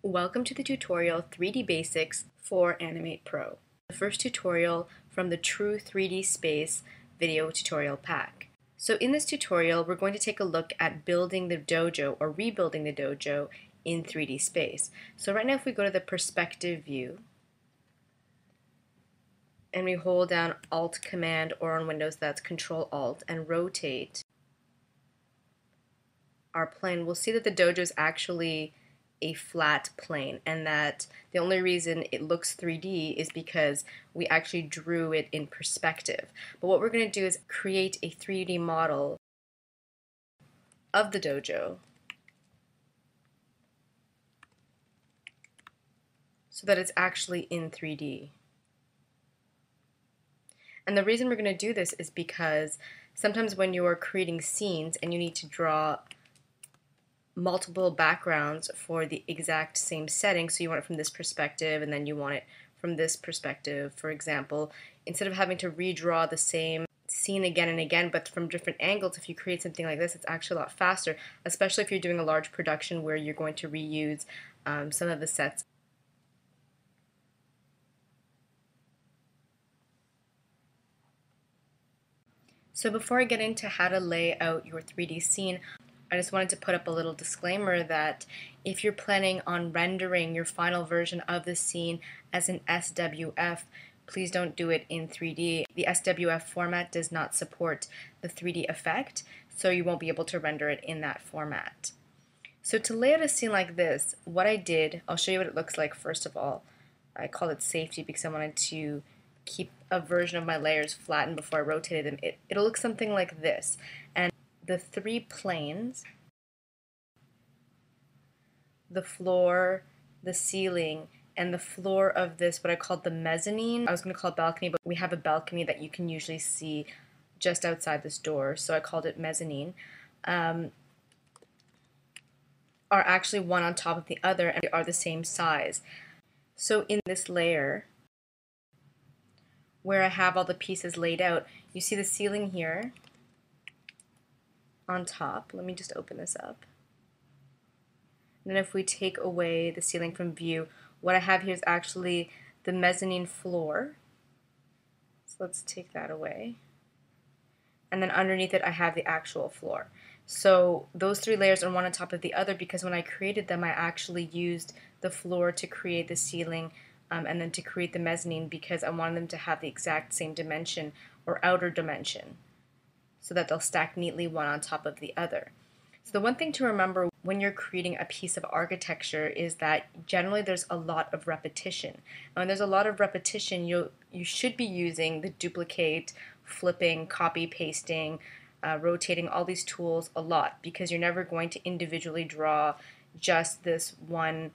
Welcome to the tutorial 3D Basics for Animate Pro, the first tutorial from the True 3D Space video tutorial pack. So in this tutorial, we're going to take a look at building the dojo or rebuilding the dojo in 3D space. So right now if we go to the perspective view and we hold down Alt Command, or on Windows that's Control Alt, and rotate our plane, we'll see that the dojo is actually a flat plane, and that the only reason it looks 3D is because we actually drew it in perspective. But what we're going to do is create a 3D model of the dojo so that it's actually in 3D. And the reason we're going to do this is because sometimes when you are creating scenes and you need to draw multiple backgrounds for the exact same setting, so you want it from this perspective and then you want it from this perspective, for example, instead of having to redraw the same scene again and again but from different angles, if you create something like this, it's actually a lot faster, especially if you're doing a large production where you're going to reuse some of the sets. So before I get into how to lay out your 3D scene, I just wanted to put up a little disclaimer that if you're planning on rendering your final version of the scene as an SWF, please don't do it in 3D. The SWF format does not support the 3D effect, so you won't be able to render it in that format. So to lay out a scene like this, what I did, I'll show you what it looks like first of all. I called it safety because I wanted to keep a version of my layers flattened before I rotated them. It'll look something like this. And the three planes, the floor, the ceiling, and the floor of this, what I called the mezzanine. I was going to call it balcony, but we have a balcony that you can usually see just outside this door, so I called it mezzanine, are actually one on top of the other and they are the same size. So in this layer, where I have all the pieces laid out, you see the ceiling here on top. Let me just open this up. And then if we take away the ceiling from view, what I have here is actually the mezzanine floor. So let's take that away. And then underneath it I have the actual floor. So those three layers are one on top of the other because when I created them I actually used the floor to create the ceiling and then to create the mezzanine because I wanted them to have the exact same dimension or outer dimension so that they'll stack neatly one on top of the other. So the one thing to remember when you're creating a piece of architecture is that generally there's a lot of repetition. And when there's a lot of repetition, you should be using the duplicate, flipping, copy, pasting, rotating, all these tools a lot because you're never going to individually draw just this one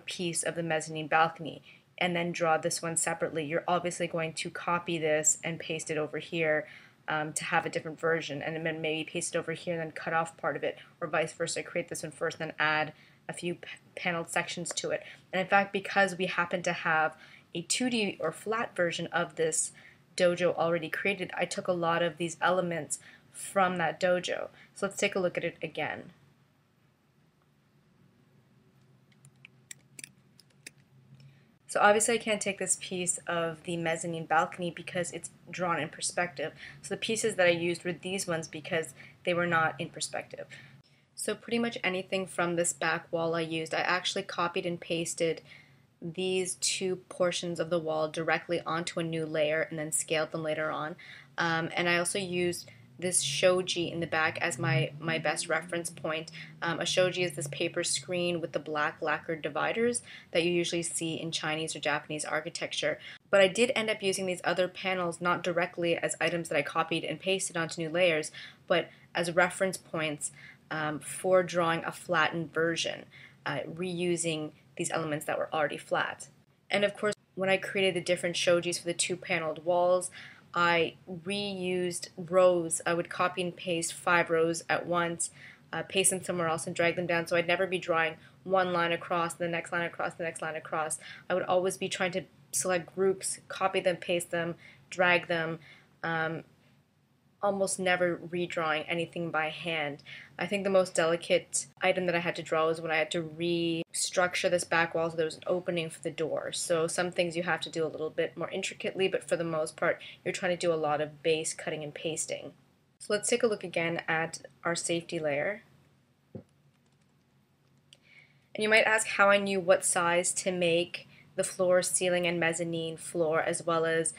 piece of the mezzanine balcony and then draw this one separately. You're obviously going to copy this and paste it over here to have a different version, and then maybe paste it over here and then cut off part of it, or vice versa. Create this one first and then add a few paneled sections to it. And in fact, because we happen to have a 2D or flat version of this dojo already created, I took a lot of these elements from that dojo. So let's take a look at it again. So obviously I can't take this piece of the mezzanine balcony because it's drawn in perspective. So the pieces that I used were these ones because they were not in perspective. So pretty much anything from this back wall I used, I actually copied and pasted these two portions of the wall directly onto a new layer and then scaled them later on. And I also used this shoji in the back as my best reference point. A shoji is this paper screen with the black lacquered dividers that you usually see in Chinese or Japanese architecture. But I did end up using these other panels not directly as items that I copied and pasted onto new layers, but as reference points for drawing a flattened version, reusing these elements that were already flat. And of course, when I created the different shojis for the two paneled walls, I reused rows. I would copy and paste 5 rows at once, paste them somewhere else and drag them down, so I'd never be drawing one line across, the next line across, the next line across. I would always be trying to select groups, copy them, paste them, drag them almost never redrawing anything by hand. I think the most delicate item that I had to draw was when I had to restructure this back wall so there was an opening for the door. So some things you have to do a little bit more intricately, but for the most part, you're trying to do a lot of base cutting and pasting. So let's take a look again at our safety layer. And you might ask how I knew what size to make the floor, ceiling, and mezzanine floor, as well as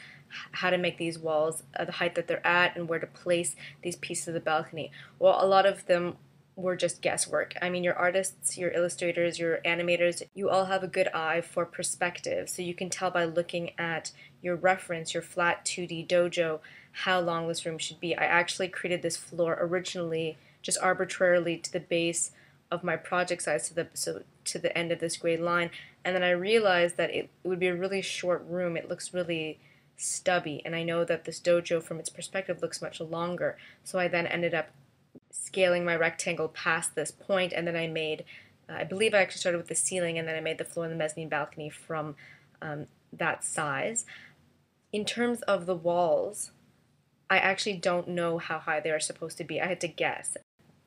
how to make these walls the height that they're at and where to place these pieces of the balcony. Well, a lot of them were just guesswork. I mean, your artists, your illustrators, your animators, you all have a good eye for perspective, so you can tell by looking at your reference, your flat 2D dojo, how long this room should be. I actually created this floor originally just arbitrarily to the base of my project size, to the end of this gray line, and then I realized that it would be a really short room. It looks really stubby, and I know that this dojo from its perspective looks much longer, so I then ended up scaling my rectangle past this point, and then I made, I believe I actually started with the ceiling, and then I made the floor and the mezzanine balcony from that size. In terms of the walls, I actually don't know how high they are supposed to be. I had to guess.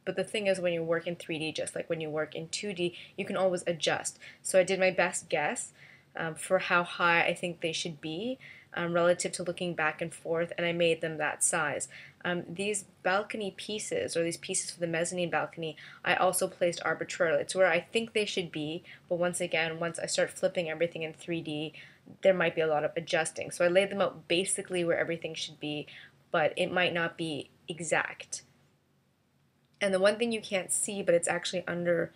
But the thing is, when you work in 3D, just like when you work in 2D, you can always adjust. So I did my best guess for how high I think they should be relative to looking back and forth, and I made them that size. These balcony pieces, or these pieces for the mezzanine balcony, I also placed arbitrarily. It's where I think they should be, but once again, once I start flipping everything in 3D, there might be a lot of adjusting. So I laid them out basically where everything should be, but it might not be exact. And the one thing you can't see, but it's actually under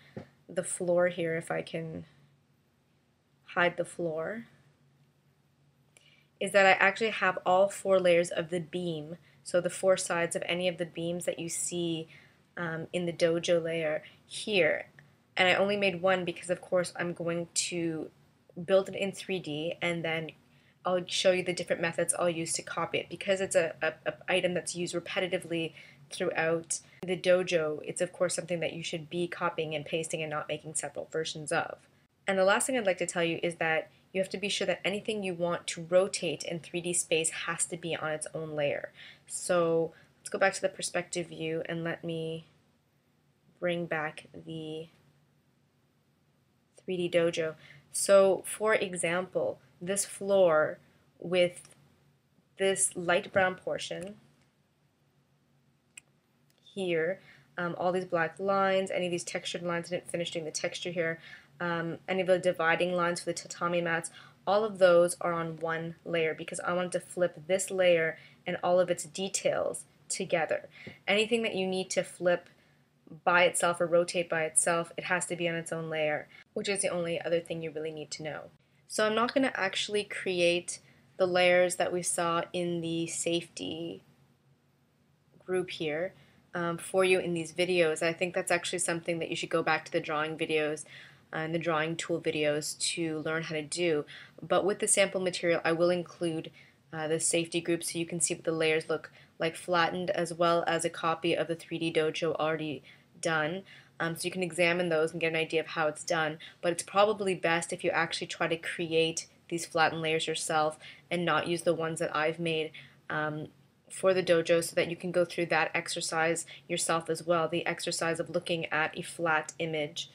the floor here, if I can hide the floor, is that I actually have all 4 layers of the beam, so the 4 sides of any of the beams that you see in the dojo layer here. And I only made one because, of course, I'm going to build it in 3D, and then I'll show you the different methods I'll use to copy it. Because it's a item that's used repetitively throughout the dojo, it's of course something that you should be copying and pasting and not making several versions of. And the last thing I'd like to tell you is that you have to be sure that anything you want to rotate in 3D space has to be on its own layer. So let's go back to the perspective view and let me bring back the 3D dojo. So for example, this floor with this light brown portion here, all these black lines, any of these textured lines, I didn't finish doing the texture here, any of the dividing lines for the tatami mats, all of those are on one layer because I wanted to flip this layer and all of its details together. Anything that you need to flip by itself or rotate by itself, it has to be on its own layer, which is the only other thing you really need to know. So I'm not going to actually create the layers that we saw in the safety group here for you in these videos. I think that's actually something that you should go back to the drawing videos and the drawing tool videos to learn how to do. But with the sample material, I will include the safety group so you can see what the layers look like flattened, as well as a copy of the 3D dojo already done. So you can examine those and get an idea of how it's done. But it's probably best if you actually try to create these flattened layers yourself and not use the ones that I've made for the dojo, so that you can go through that exercise yourself as well, the exercise of looking at a flat image,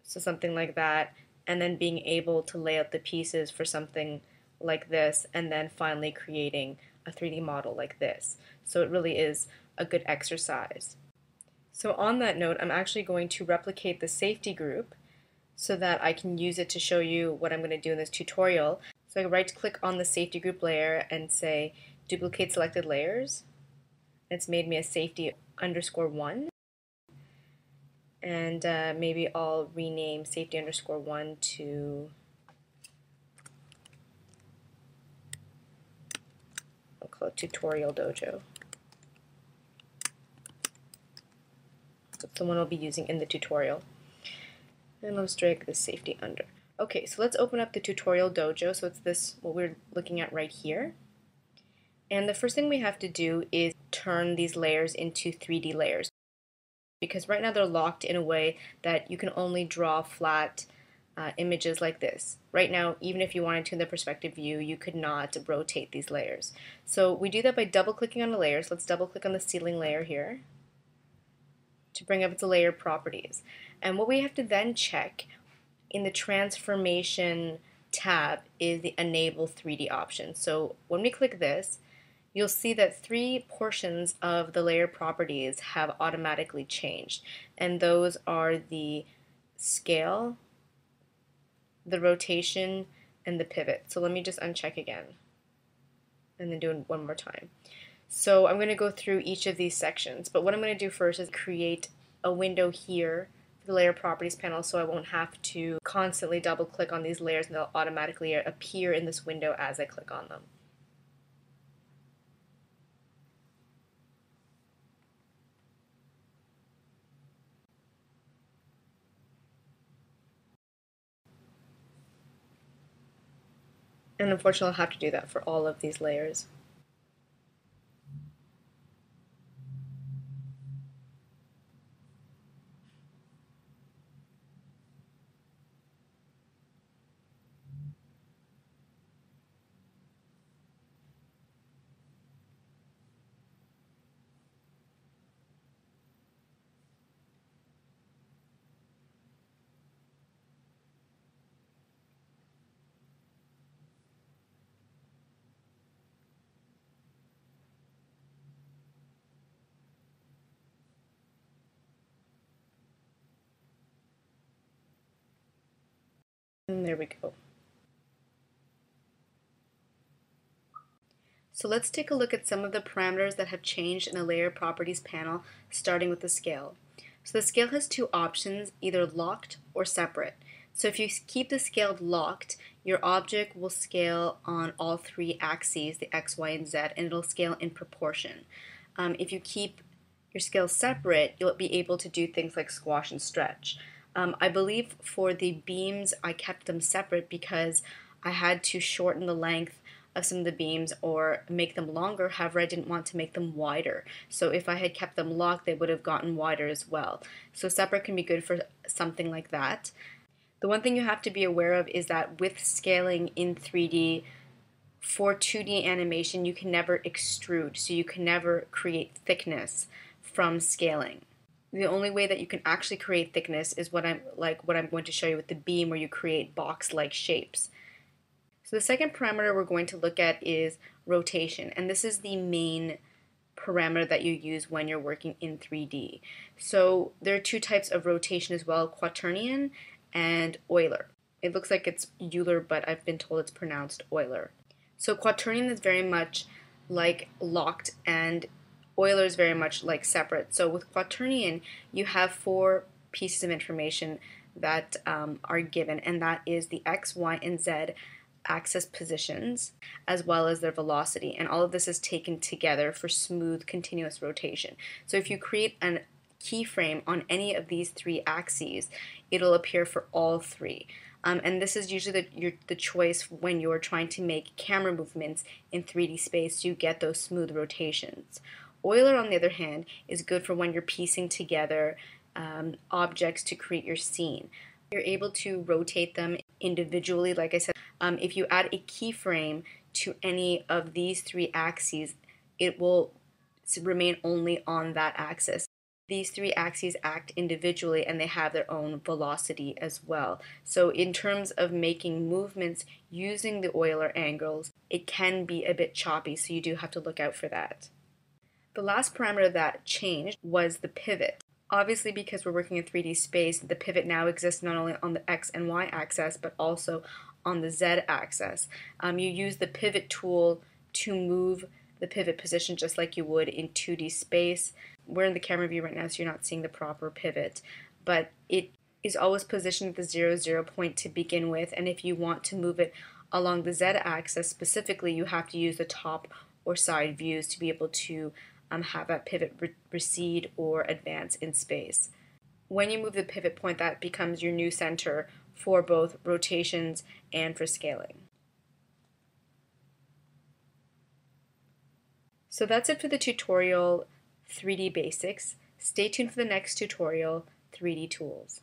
so something like that, and then being able to lay out the pieces for something like this, and then finally creating a 3D model like this. So it really is a good exercise. So on that note, I'm actually going to replicate the safety group so that I can use it to show you what I'm going to do in this tutorial. So I right click on the safety group layer and say duplicate selected layers. It's made me a safety _1, and maybe I'll rename safety _1 to, I'll call it tutorial dojo. That's the one I'll be using in the tutorial. And I'll just drag the safety under. Okay, so let's open up the tutorial dojo. So it's this, what we're looking at right here. And the first thing we have to do is turn these layers into 3D layers, because right now they're locked in a way that you can only draw flat images like this. Right now, even if you wanted to in the perspective view, you could not rotate these layers. So we do that by double-clicking on the layers. Let's double-click on the ceiling layer here to bring up the layer properties. And what we have to then check in the transformation tab is the enable 3D option. So when we click this, you'll see that 3 portions of the layer properties have automatically changed, and those are the scale, the rotation, and the pivot. So let me just uncheck again and then do it one more time. So I'm going to go through each of these sections, but what I'm going to do first is create a window here for the layer properties panel so I won't have to constantly double click on these layers and they'll automatically appear in this window as I click on them. And unfortunately, I'll have to do that for all of these layers. And there we go. So let's take a look at some of the parameters that have changed in the layer properties panel, starting with the scale. So the scale has 2 options, either locked or separate. So if you keep the scale locked, your object will scale on all 3 axes, the X, Y, and Z, and it'll scale in proportion. If you keep your scale separate, you'll be able to do things like squash and stretch. I believe for the beams, I kept them separate because I had to shorten the length of some of the beams or make them longer. However, I didn't want to make them wider. So if I had kept them locked, they would have gotten wider as well. So separate can be good for something like that. The one thing you have to be aware of is that with scaling in 3D, for 2D animation, you can never extrude, so you can never create thickness from scaling. The only way that you can actually create thickness is what I'm going to show you with the beam, where you create box-like shapes. So the second parameter we're going to look at is rotation, and this is the main parameter that you use when you're working in 3D. So there are 2 types of rotation as well, Quaternion and Euler. It looks like it's Euler, but I've been told it's pronounced Euler. So Quaternion is very much like locked, and Euler is very much like separate. So with Quaternion, you have 4 pieces of information that are given, and that is the X, Y, and Z axis positions, as well as their velocity. And all of this is taken together for smooth, continuous rotation. So if you create a keyframe on any of these 3 axes, it'll appear for all 3. And this is usually the choice when you're trying to make camera movements in 3D space. You get those smooth rotations. Euler, on the other hand, is good for when you're piecing together objects to create your scene. You're able to rotate them individually. Like I said, if you add a keyframe to any of these 3 axes, it will remain only on that axis. These 3 axes act individually, and they have their own velocity as well. So in terms of making movements using the Euler angles, it can be a bit choppy, so you do have to look out for that. The last parameter that changed was the pivot. Obviously, because we're working in 3D space, the pivot now exists not only on the X and Y axis, but also on the Z axis. You use the pivot tool to move the pivot position just like you would in 2D space. We're in the camera view right now, so you're not seeing the proper pivot, but it is always positioned at the 0, 0 point to begin with, and if you want to move it along the Z axis specifically, you have to use the top or side views to be able to have that pivot recede or advance in space. When you move the pivot point, that becomes your new center for both rotations and for scaling. So that's it for the tutorial 3D basics. Stay tuned for the next tutorial, 3D tools.